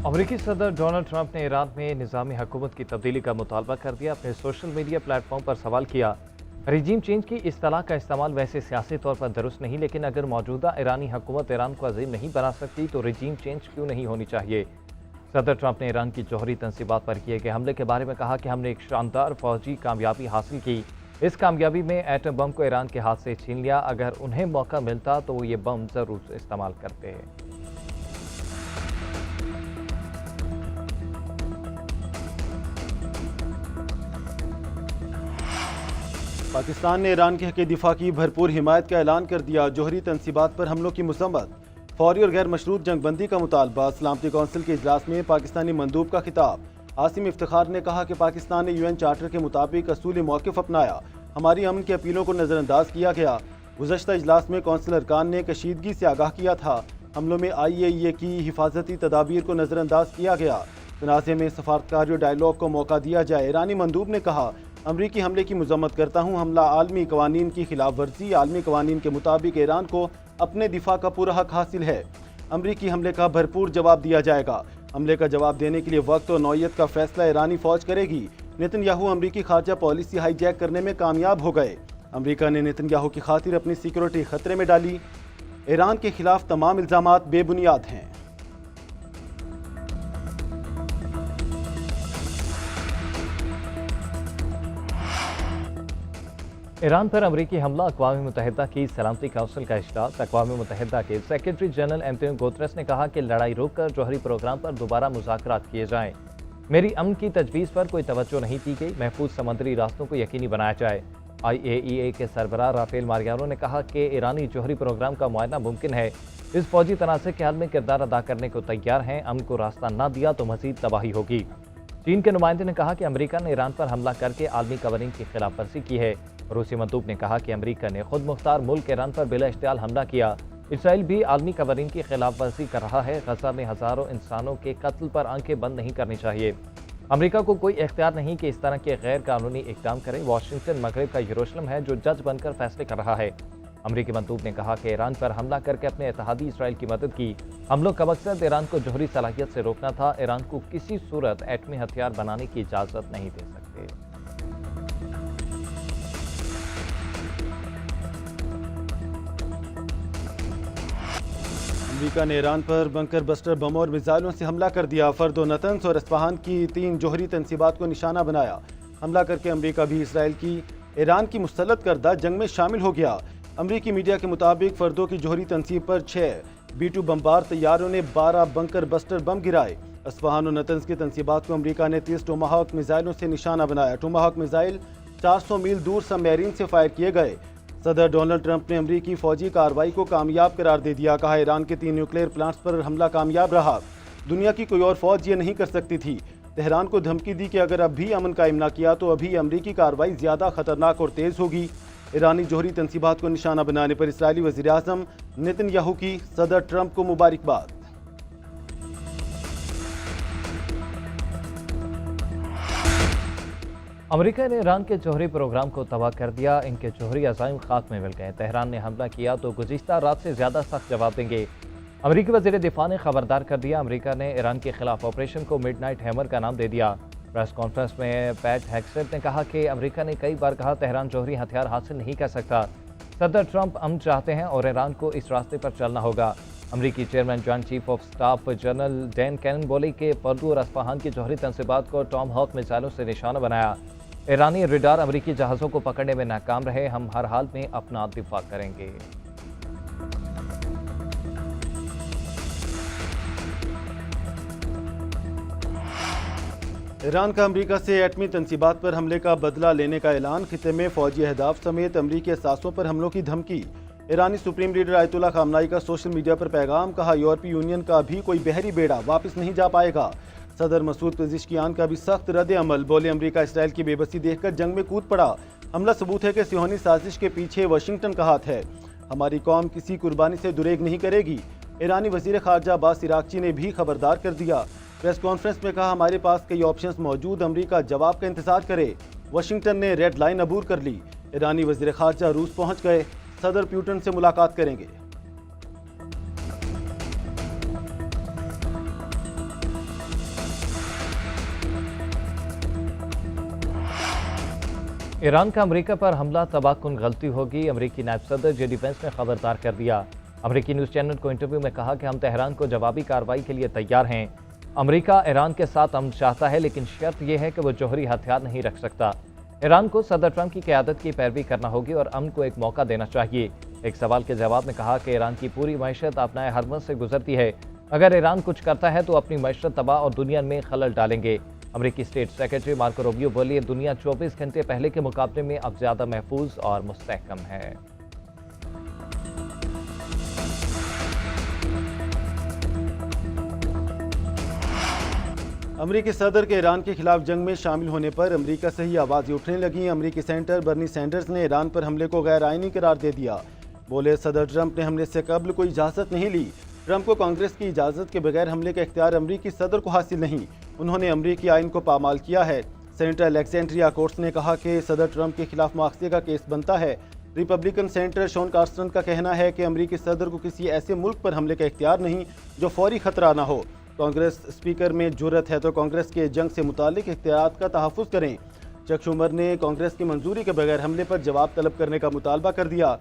अमरीकी सदर Donald Trump ने ईरान में निज़ामी हुकूमत की तब्दीली का मुतालबा कर दिया। अपने सोशल मीडिया प्लेटफॉर्म पर सवाल किया, रिजीम चेंज की इस्तिलाह का इस्तेमाल वैसे सियासी तौर पर दुरुस्त नहीं, लेकिन अगर मौजूदा ईरानी हुकूमत ईरान को अजीम नहीं बना सकती तो रिजीम चेंज क्यों नहीं होनी चाहिए। सदर ट्रंप ने ईरान की जौहरी तंसीबात पर किए गए हमले के बारे में कहा कि हमने एक शानदार फौजी कामयाबी हासिल की। इस कामयाबी में एटम बम को ईरान के हाथ से छीन लिया। अगर उन्हें मौका मिलता तो वो ये बम ज़रूर इस्तेमाल करते हैं। पाकिस्तान ने ईरान के हक़ दिफा की भरपूर हिमायत का ऐलान कर दिया। जौहरी तंसीबात पर हमलों की मज़म्मत, फौरी और गैर मशरूत जंगबंदी का मुतालबा। सलामती कौंसिल के इजलास में पाकिस्तानी मंदूब का खिताब। आसिम इफ्तिखार ने कहा कि पाकिस्तान ने UN चार्टर के मुताबिक असूली मौक़िफ़ अपनाया, हमारी अमन की अपीलों को नज़रअंदाज किया गया। गुज़श्ता इजलास में कौंसिल अरकान ने कशीदगी से आगाह किया था। हमलों में IAEA की हिफाजती तदाबीर को नज़रअंदाज किया गया। तनाज़े में सफारतकारी और डायलॉग को मौका दिया जाए। ईरानी मंदूब ने कहा, अमरीकी हमले की मजम्मत करता हूँ। हमला आलमी कवानीन की खिलाफ वर्जी। आलमी कवानीन के मुताबिक ईरान को अपने दिफा का पूरा हक हासिल है। अमरीकी हमले का भरपूर जवाब दिया जाएगा। हमले का जवाब देने के लिए वक्त और नौयत का फैसला ईरानी फौज करेगी। नेतन्याहू अमरीकी खारजा पॉलिसी हाईजैक करने में कामयाब हो गए। अमरीका ने नेतन्याहू की खातिर अपनी सिक्योरिटी खतरे में डाली। ईरान के खिलाफ तमाम इल्जामात बेबुनियाद हैं। ईरान पर अमरीकी हमला, अक़वाम मुत्तहिदा की सलामती काउंसिल का इजलास। अक़वाम मुत्तहिदा के सेक्रेटरी जनरल एंटोनियो गुतेरेस ने कहा कि लड़ाई रोककर जौहरी प्रोग्राम पर दोबारा मुज़ाकरात किए जाएं। मेरी अमन की तजवीज़ पर कोई तवज्जो नहीं दी गई। महफूज समंदरी रास्तों को यकीनी बनाया जाए। IAEA के सरबराह राफेल मारियानो ने कहा कि ईरानी जौहरी प्रोग्राम का मुआयना मुमकिन है। इस फौजी तनाज़े के हल में किरदार अदा करने को तैयार हैं। अमन को रास्ता न दिया तो मज़ीद तबाही होगी। चीन के नुमाइंदे ने कहा कि अमरीका ने ईरान पर हमला करके आलमी कवानीन की खिलाफ वर्जी की है। रूसी मंदूब ने कहा कि अमरीका ने खुद मुख्तार मुल्क ईरान पर बिला इश्तियाल हमला किया। इसराइल भी आलमी कवानीन की खिलाफ वर्जी कर रहा है। गजा में हज़ारों इंसानों के कत्ल पर आंखें बंद नहीं करनी चाहिए। अमरीका को कोई इख्तियार नहीं कि इस तरह के गैर कानूनी इक़दाम करे। वाशिंगटन मगरिब का यरूशलेम है जो जज बनकर फैसले कर रहा है। अमरीकी मंदूब ने कहा कि ईरान पर हमला करके अपने इत्तेहादी इसराइल की मदद की। हमलों का मकसद ईरान को जौहरी सलाहियत से रोकना था। ईरान को किसी सूरत एटमी हथियार बनाने की इजाज़त नहीं दे सकते। अमरीका ने ईरान पर बंकर बस्टर बमों और मिसाइलों से हमला कर दिया। फर्द और नतंस और इस्फहान की 3 जौहरी तंसीबात को निशाना बनाया। हमला करके अमरीका भी इसराइल की ईरान की मुस्तलद करदा जंग में शामिल हो गया। अमरीकी मीडिया के मुताबिक फर्दों की जौहरी तंसीब पर 6 B-2 बमबार तैयारों ने 12 बंकर बस्टर बम गिराए। इस्फहान और नतंस की तंसीबात को अमरीका ने 30 टोमाहॉक मिसाइलों से निशाना बनाया। टोमाहॉक मिसाइल 400 मील दूर सबमरीन से फायर किए गए। सदर डोनाल्ड ट्रंप ने अमरीकी फौजी कार्रवाई को कामयाब करार दे दिया। कहा, ईरान के 3 न्यूक्लियर प्लांट्स पर हमला कामयाब रहा। दुनिया की कोई और फौज ये नहीं कर सकती थी। तेहरान को धमकी दी कि अगर अब भी अमन कायम न किया तो अभी अमरीकी कार्रवाई ज़्यादा खतरनाक और तेज़ होगी। ईरानी जौहरी तंसीबात को निशाना बनाने पर इसराइली वज़ीर आज़म नेतन्याहू की सदर ट्रंप को मुबारकबाद। अमरीका ने ईरान के जौहरी प्रोग्राम को तबाह कर दिया। इनके जौहरी अज़ाइम खाक में मिल गए। तेहरान ने हमला किया तो गुज़िश्ता रात से ज़्यादा सख्त जवाब देंगे। अमरीकी वज़ीर दिफा ने खबरदार कर दिया। अमरीका ने ईरान के खिलाफ ऑपरेशन को मिडनाइट हैमर का नाम दे दिया। प्रेस कॉन्फ्रेंस में पैट हेग्सेट ने कहा कि अमरीका ने कई बार कहा तेहरान जौहरी हथियार हासिल नहीं कर सकता। सदर ट्रंप अमन चाहते हैं और ईरान को इस रास्ते पर चलना होगा। अमरीकी chairman joint chief of staff general Dan Caine बोले कि फर्दू और इस्फहान की जौहरी तंसीबात को टॉमहॉक मिसाइलों से निशाना बनाया। ईरानी रडार अमरीकी जहाज़ों को पकड़ने में नाकाम रहे। हम हर हाल में अपना दिफा करेंगे। ईरान का अमरीका से एटमी तंसीबात पर हमले का बदला लेने का ऐलान। खिते में फौजी अहदाफ समेत अमरीकी असासों पर हमलों की धमकी। ईरानी सुप्रीम लीडर आयतुल्लाह खामनाई का सोशल मीडिया पर पैगाम। कहा, यूरोपीय यूनियन का भी कोई बहरी बेड़ा वापस नहीं जा पाएगा। सदर मसूद पेजिशकियान का भी सख्त रद्द अमल। बोले, अमरीका इसराइल की बेबसी देखकर जंग में कूद पड़ा। हमला सबूत है कि सियोनी साजिश के पीछे वाशिंगटन का हाथ है। हमारी कौम किसी कुर्बानी से दुरेग नहीं करेगी। ईरानी वजीर खारजा अब्बास इराक्ची ने भी खबरदार कर दिया। प्रेस कॉन्फ्रेंस में कहा, हमारे पास कई ऑप्शंस मौजूद, अमरीका जवाब का इंतजार करे। वाशिंगटन ने रेड लाइन अबूर कर ली। ईरानी वजीर खारजा रूस पहुंच गए। सदर पुतिन से मुलाकात करेंगे। ईरान का अमेरिका पर हमला तबाहकुन गलती होगी, अमेरिकी नायब सदर जेडी पेंस ने खबरदार कर दिया। अमेरिकी न्यूज़ चैनल को इंटरव्यू में कहा कि हम तेहरान को जवाबी कार्रवाई के लिए तैयार हैं। अमेरिका ईरान के साथ अमन चाहता है, लेकिन शर्त यह है कि वो जौहरी हथियार नहीं रख सकता। ईरान को सदर ट्रंप की क़यादत की पैरवी करना होगी और अमन को एक मौका देना चाहिए। एक सवाल के जवाब में कहा कि ईरान की पूरी मैशत अपनाए हरमज से गुजरती है। अगर ईरान कुछ करता है तो अपनी मैशत तबाह और दुनिया में खलल डालेंगे। अमेरिकी स्टेट सेक्रेटरी मार्को रूबियो बोले, दुनिया 24 घंटे पहले के मुकाबले में अब ज़्यादा महफूज और मुस्तहकम है। अमेरिकी सदर के ईरान के खिलाफ जंग में शामिल होने पर अमेरिका से ही आवाज़ें उठने लगीं। अमेरिकी सेनेटर बर्नी सैंडर्स ने ईरान पर हमले को गैर आईनी करार दे दिया। बोले, सदर ट्रंप ने हमले से कबल कोई इजाज़त नहीं ली। ट्रंप को कांग्रेस की इजाज़त के बगैर हमले का इख्तियार अमेरिकी सदर को हासिल नहीं। उन्होंने अमेरिकी आइन को पामाल किया है। सेनेटर अलेक्जेंड्रिया कोर्ट्स ने कहा कि सदर ट्रंप के खिलाफ मुआखजे का केस बनता है। रिपब्लिकन सेनेटर शॉन कार्स्टन का कहना है कि अमेरिकी सदर को किसी ऐसे मुल्क पर हमले का इख्तियार नहीं जो फौरी खतरा ना हो। कांग्रेस स्पीकर में जुर्रत है तो कांग्रेस के जंग से मुतालिक इख्तियारात का तहफ़्फ़ुज़ करें। चक शूमर ने कांग्रेस की मंजूरी के बगैर हमले पर जवाब तलब करने का मुतालबा कर दिया।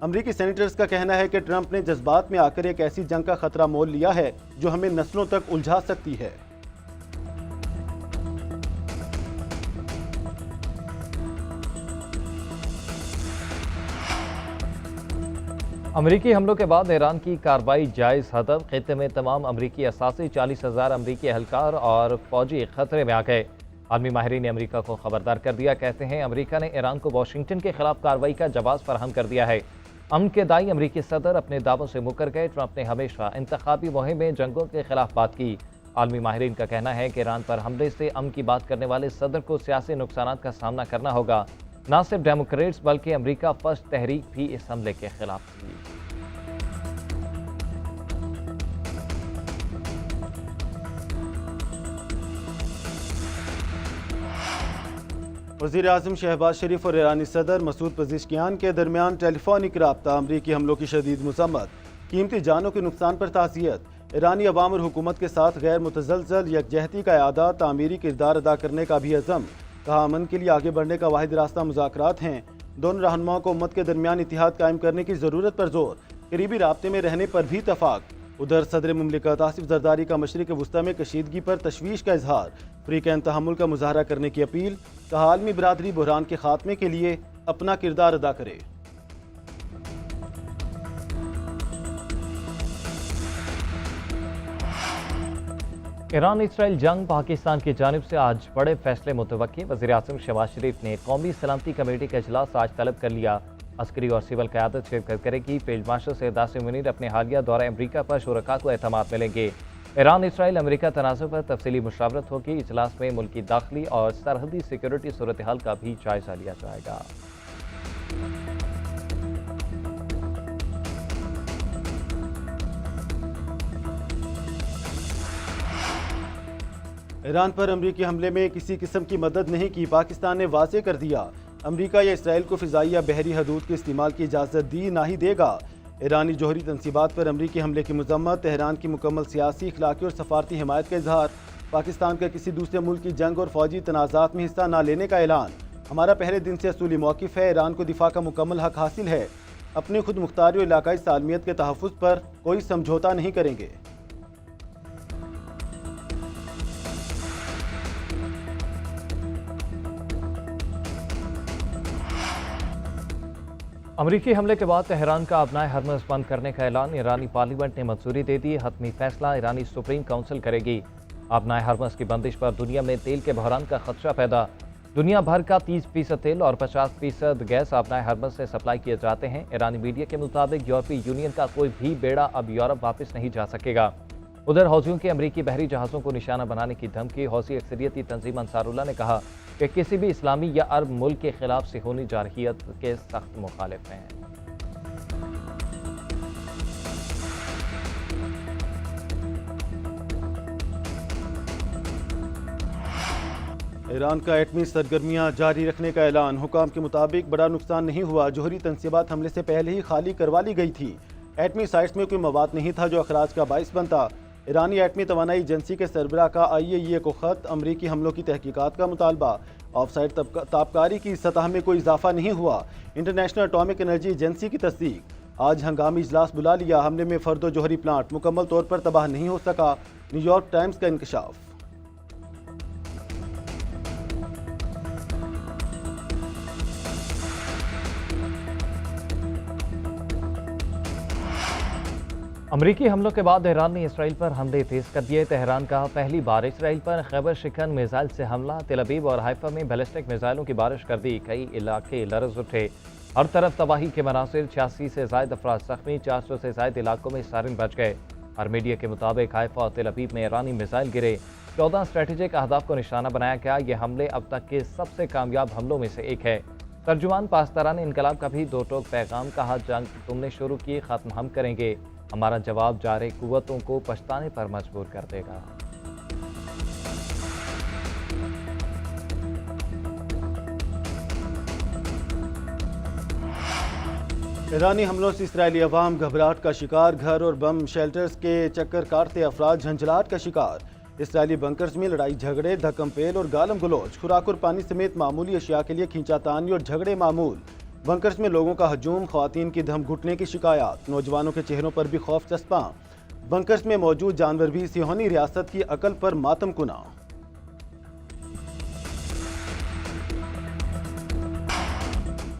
अमेरिकी सेनेटर्स का कहना है कि ट्रंप ने जज्बात में आकर एक ऐसी जंग का खतरा मोल लिया है जो हमें नस्लों तक उलझा सकती है। अमेरिकी हमलों के बाद ईरान की कार्रवाई जायज़ हदफ। खित्ते में तमाम अमेरिकी असासी 40,000 अमेरिकी एहलकार और फौजी खतरे में आ गए। आलमी माहिरीन ने अमेरिका को खबरदार कर दिया। कहते हैं अमेरिका ने ईरान को वाशिंगटन के खिलाफ कार्रवाई का जवाब फराहम कर दिया है। अमन के दाई अमेरिकी सदर अपने दावों से मुकर गए। ट्रंप ने हमेशा इंतखाबी मुहिम में जंगों के खिलाफ बात की। आलमी माहिरीन का कहना है कि ईरान पर हमले से अमन की बात करने वाले सदर को सियासी नुकसान का सामना करना होगा। न सिर्फ डेमोक्रेट्स बल्कि अमेरिका फर्स्ट तहरीक भी इस हमले के खिलाफ थी। वज़ीर आज़म शहबाज शरीफ और ईरानी सदर मसूद पज़ेश्कियान के दरमियान टेलीफोनिक रब्ता। अमरीकी हमलों की शदीद मज़म्मत, कीमती जानों के नुकसान पर ताज़ियत। ईरानी अवाम और हुकूमत के साथ गैर मुतज़लज़ल यकजहती का इआदा तामीरी किरदार अदा करने का भी अज़म। कहा, अमन के लिए आगे बढ़ने का वाहिद रास्ता मुज़ाकरात हैं। दोनों रहनुमाओं को उम्मत के दरमियान इत्तिहाद कायम करने की ज़रूरत पर जोर, करीबी राब्ते में रहने पर भी इत्तफ़ाक़। उधर सदर मुमलिकत आसिफ जरदारी का मशरिक़ वुस्ता में कशीदगी पर तशवीश का इजहार, फ़रीक़ैन तहम्मुल का मुज़ाहरा करने की अपील। कहा, आलमी बरादरी बहरान के खात्मे के लिए अपना किरदार अदा करे। ईरान इसराइल जंग, पाकिस्तान की जानिब से आज बड़े फैसले मुतवक्की। वज़ीर आज़म शहबाज शरीफ ने कौमी सलामती कमेटी का इजलास आज तलब कर लिया। अस्करी और सिविल क़यादत शिरकत करेगी। फील्ड मार्शल सैयद आसिम मुनीर अपने हालिया दौरा अमरीका पर शुरका को एतमाद मिलेंगे। ईरान इसराइल अमरीका तनाज़ुर पर तफसीली मुशावरत होगी। इजलास में मुल्की दाखिली और सरहदी सिक्योरिटी सूरत हाल का भी जायज़ा लिया जाएगा। ईरान पर अमरीकी हमले में किसी किस्म की मदद नहीं की। पाकिस्तान ने वाज़ेह कर दिया, अमरीका या इसराइल को फ़िज़ाई या बहरी हदूद के इस्तेमाल की इजाज़त दी ना ही देगा। ईरानी जौहरी तनसीबात पर अमरीकी हमले की मज़म्मत। तेहरान की मुकम्मल सियासी, इखलाकी और सफारती हिमायत का इजहार। पाकिस्तान का किसी दूसरे मुल्क की जंग और फौजी तनाज़ात में हिस्सा न लेने का ऐलान। हमारा पहले दिन से असूली मौक़िफ़ है, ईरान को दिफा का मुकम्मल हक हासिल है। अपनी खुद मुख्तारी और इलाकाई सालमियत के तहफ़्फ़ुज़ पर कोई समझौता नहीं करेंगे। अमरीकी हमले के बाद तेहरान का अपनाए हरमज़ बंद करने का ऐलान। ईरानी पार्लियामेंट ने मंजूरी दे दी। हतमी फैसला ईरानी सुप्रीम काउंसिल करेगी। अपनाए हरमज़ की बंदिश पर दुनिया में तेल के बहरान का खदशा पैदा। दुनिया भर का 30% तेल और 50% गैस अपनाए हरमज़ से सप्लाई किए जाते हैं। ईरानी मीडिया के मुताबिक यूरोपीय यूनियन का कोई भी बेड़ा अब यूरोप वापस नहीं जा सकेगा। उधर हौसियों के अमरीकी बहरी जहाज़ों को निशाना बनाने की धमकी। हौसी अक्सरियती तंजीम अंसारुल्लाह ने कहा कि किसी भी इस्लामी या अरब मुल्क के खिलाफ सिहोनी जारहियत के सख्त मुखालिफ हैं। ईरान का एटमी सरगर्मियां जारी रखने का ऐलान। हुकाम के मुताबिक बड़ा नुकसान नहीं हुआ। जौहरी तनसीबात हमले से पहले ही खाली करवा ली गई थी। एटमी साइट्स में कोई मवाद नहीं था जो अखराज का बाइस बनता। ایرانی ایٹمی توانائی ایجنسی کے سربراہ کا IAEA کو خط، امریکی حملوں کی تحقیقات کا مطالبہ، آف سائٹ تابکاری کی سطح میں کوئی اضافہ نہیں ہوا، انٹرنیشنل اٹامک انرجی ایجنسی کی تصدیق، آج ہنگامی اجلاس بلا لیا، حملے میں فرد و جوہری پلانٹ مکمل طور پر تباہ نہیں ہو سکا، نیو یارک ٹائمز کا انکشاف۔ امریکی حملوں کے بعد ایران نے اسرائیل پر حملے تیز کر دیے۔ تہران کا پہلی بار اسرائیل پر خیبر شکن میزائل سے حملہ، تل ابیب اور حیفا میں بیلسٹک میزائلوں کی بارش کر دی، کئی علاقے لرز اٹھے، ہر طرف تباہی کے مناظر، 86 سے زائد افراد زخمی، 400 سے زائد علاقوں میں سارن بچ گئے۔ اور میڈیا کے مطابق حیفا اور تل ابیب میں ایرانی میزائل گرے، 14 اسٹریٹجک اہداف کو نشانہ بنایا گیا۔ یہ حملے اب تک کے سب سے کامیاب حملوں میں سے ایک ہے۔ ترجمان پاسداران انقلاب کا بھی دو ٹوک پیغام، کہا جنگ تم نے شروع کی، ختم ہم کریں گے، ہمارا جواب جارح قوتوں کو پچھتانے پر مجبور کر دے گا۔ ایرانی حملوں سے اسرائیلی عوام گھبراہٹ کا شکار، گھر اور بم شیلٹرز کے چکر کاٹتے افراد جھنجھلاہٹ کا شکار۔ اسرائیلی بنکرز میں لڑائی جھگڑے، دھکم پیل اور گالم گلوچ، خوراک اور پانی سمیت معمولی اشیاء کے لیے کھینچا تانی اور جھگڑے معمول۔ بنکرز میں لوگوں کا ہجوم، خواتین کی دم گھٹنے کی شکایات، نوجوانوں کے چہروں پر بھی خوف چسپاں۔ بنکرز میں موجود جانور بھی صہیونی ریاست کی عقل پر ماتم کناں۔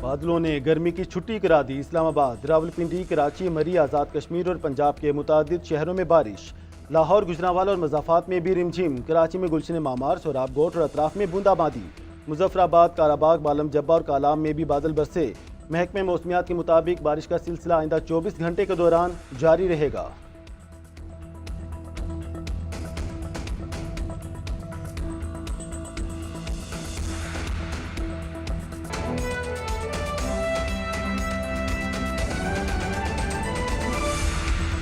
بادلوں نے گرمی کی چھٹی کرا دی، اسلام آباد، راولپنڈی، کراچی، مری، آزاد کشمیر اور پنجاب کے متعدد شہروں میں بارش، لاہور، گجرانوالہ اور مضافات میں بھی رمجھم، کراچی میں گلشن مامار، سوراب گوٹ اور اطراف میں بوندا باندی، مظفر آباد، کارا باغ، بالم جبہ اور کالام میں بھی بادل برسے۔ محکمہ موسمیات کے مطابق بارش کا سلسلہ آئندہ 24 گھنٹے کے دوران جاری رہے گا۔